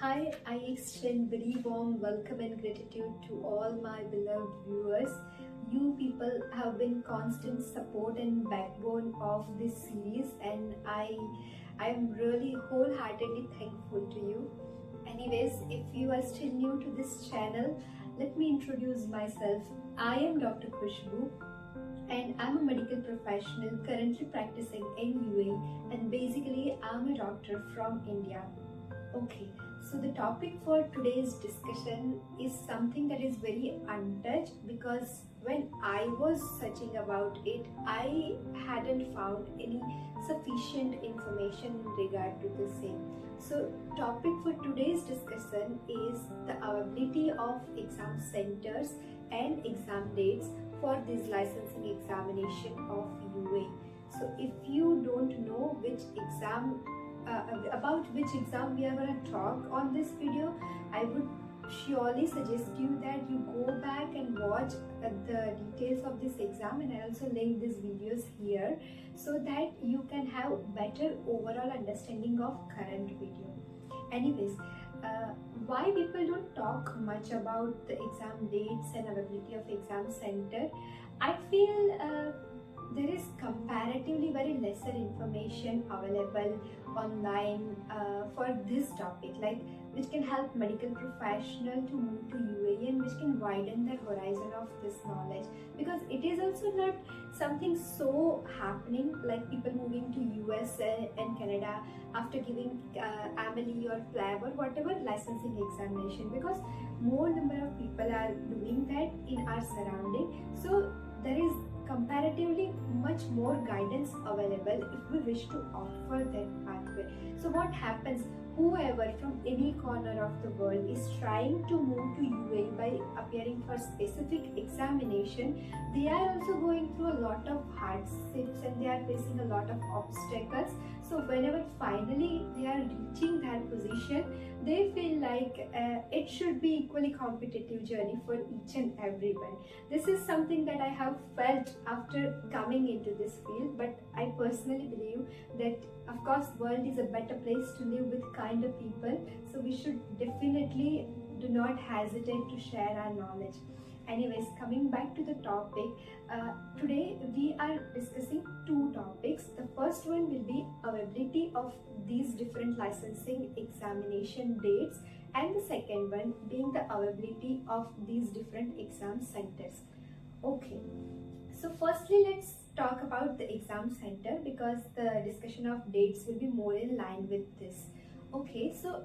Hi, I extend very warm welcome and gratitude to all my beloved viewers. You people have been constant support and backbone of this series, and I am really wholeheartedly thankful to you. Anyways, if you are still new to this channel, let me introduce myself. I am Dr. Khushbu, and I'm a medical professional currently practicing in UAE, and basically I'm a doctor from India. Okay, so the topic for today's discussion is something that is very untouched, because when I was searching about it, I hadn't found any sufficient information in regard to the same. So topic for today's discussion is the availability of exam centers and exam dates for this licensing examination of UAE. So if you don't know which exam about which exam we are going to talk on this video, I would surely suggest you that you go back and watch the details of this exam, and I also link these videos here so that you can have better overall understanding of current video. Anyways, why people don't talk much about the exam dates and availability of exam center? I feel there is comparatively very lesser information available online for this topic, like which can help medical professional to move to UAE and which can widen their horizon of this knowledge, because it is also not something so happening like people moving to US and Canada after giving AMLE or PLAB or whatever licensing examination, because more number of people are doing that in our surrounding. So there is comparatively much more guidance available if we wish to offer that pathway. So what happens, whoever from any corner of the world is trying to move to UAE by appearing for specific examination, they are also going through a lot of hardships and they are facing a lot of obstacles. So whenever finally they are reaching that position, they feel like it should be equally competitive journey for each and everyone. This is something that I have felt after coming into this field, but I personally believe that of course world is a better place to live with kinder people, so we should definitely do not hesitate to share our knowledge. Anyways, coming back to the topic, today we are discussing two topics. The first one will be availability of these different licensing examination dates, and the second one being the availability of these different exam centers. Okay, so firstly let's talk about the exam center, because the discussion of dates will be more in line with this. Okay, so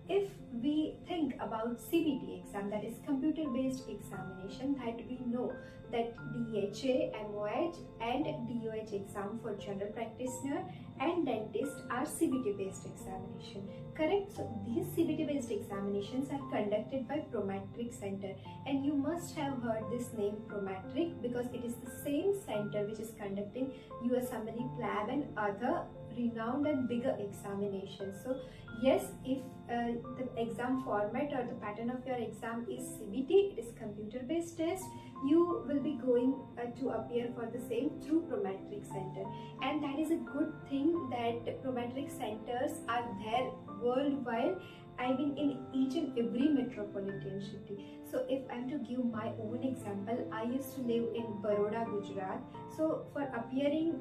if we think about CBT exam, that is computer based examination, that we know that DHA, MOH and DOH exam for general practitioner and dentist are CBT based examination, correct? So these CBT based examinations are conducted by Prometric Center, and you must have heard this name Prometric because it is the same center which is conducting USMLE, PLAB and other renowned and bigger examinations. So yes, if the exam format or the pattern of your exam is CBT, it is computer based test, you will be going to appear for the same through Prometric Center, and that is a good thing that Prometric centers are there worldwide. I mean, in each and every metropolitan city. So if I'm to give my own example, I used to live in Baroda, Gujarat. So for appearing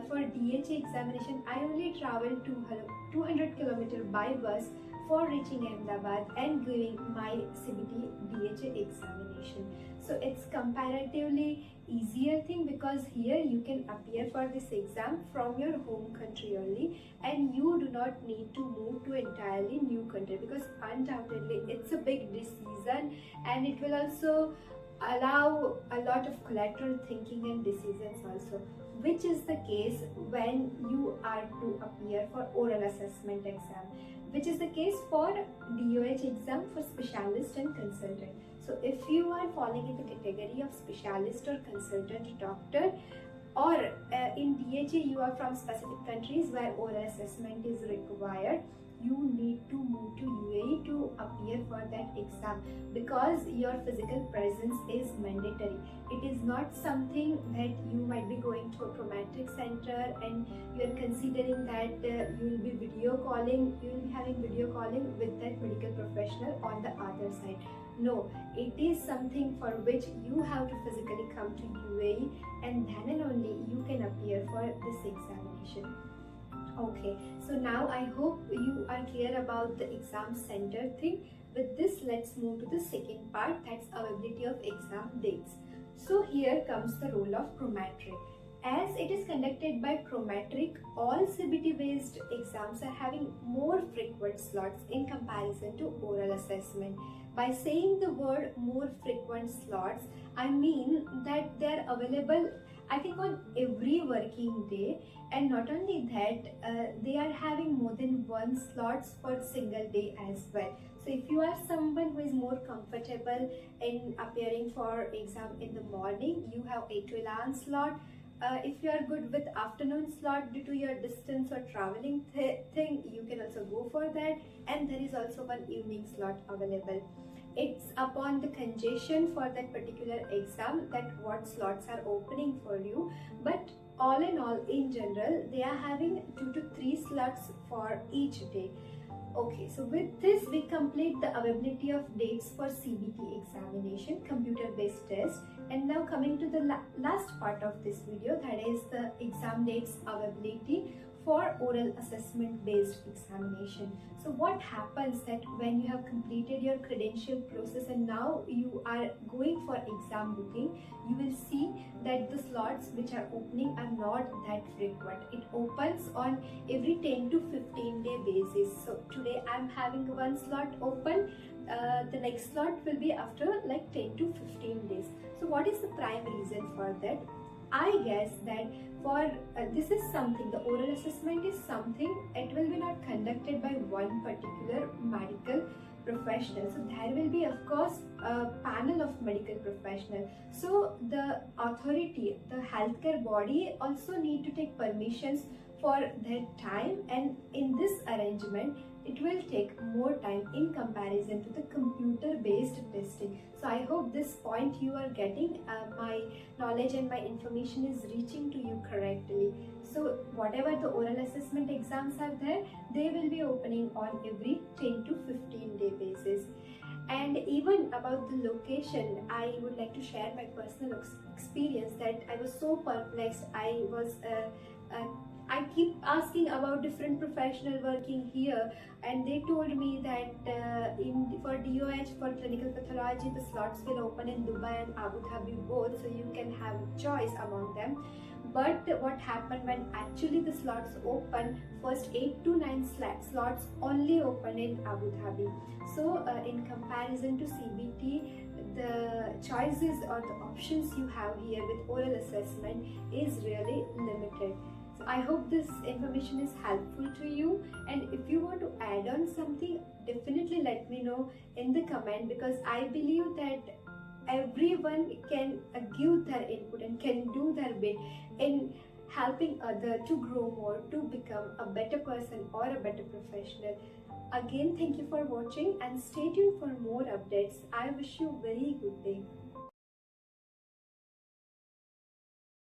for DHA examination, I only traveled 200 km by bus for reaching Ahmedabad and giving my CBT DHA examination. So it's comparatively easier thing, because here you can appear for this exam from your home country only, and you do not need to move to entirely new country, because undoubtedly it's a big decision and it will also allow a lot of collateral thinking and decisions also, which is the case when you are to appear for oral assessment exam, which is the case for DOH exam for specialist and consultant. So if you are falling into category of specialist or consultant doctor, or in DHA you are from specific countries where oral assessment is required, you need to move to UAE to appear for that exam, because your physical presence is mandatory. It is not something that you might be going to a Prometric center and you are considering that you will be having video call calling with that medical professional on the other side. No, it is something for which you have to physically come to UAE, and then and only you can appear for this examination. Okay, so now I hope you are clear about the exam center thing. With this, let's move to the second part, that's availability of exam dates. So here comes the role of prometric. As it is conducted by prometric, all CBT based exams are having more frequent slots in comparison to oral assessment. By saying the word more frequent slots, I mean that they are available, I think, on every working day, and not only that, they are having more than one slots for single day as well. So if you are someone who is more comfortable in appearing for exam in the morning, you have 8 to 11 slot. If you are good with afternoon slot due to your distance or traveling thing, you can also go for that, and there is also one evening slot available. It's upon the congestion for that particular exam that what slots are opening for you, but all in all, in general, they are having 2 to 3 slots for each day. Okay, so with this we complete the availability of dates for CBT examination, computer based test, and now coming to the last part of this video, that is the exam dates availability for oral assessment based examination. So what happens that when you have completed your credential process and now you are going for exam booking, you will see that the slots which are opening are not that frequent. It opens on every 10 to 15 day basis. So today I'm having one slot open, the next slot will be after like 10 to 15 days. So what is the prime reason for that? I guess that for this is something, the oral assessment is something, it will be not conducted by one particular medical professional. So there will be, of course, a panel of medical professionals. So the authority, the healthcare body also need to take permissions for their time, and in this arrangement it will take more time in comparison to the computer based testing. So I hope this point you are getting, my knowledge and my information is reaching to you correctly. So whatever the oral assessment exams are there, they will be opening on every 10 to 15 day basis. And even about the location, I would like to share my personal experience that I was so perplexed. I keep asking about different professional working here, and they told me that for DOH, for clinical pathology, the slots will open in Dubai and Abu Dhabi both, so you can have choice among them. But what happened when actually the slots open, first 8 to 9 slots only open in Abu Dhabi. So in comparison to CBT, the choices or the options you have here with oral assessment is really limited. So I hope this information is helpful to you, and if you want to add on something, definitely let me know in the comment, because I believe that everyone can give their input and can do their bit in helping others to grow more, to become a better person or a better professional. Again, thank you for watching and stay tuned for more updates. I wish you a very good day.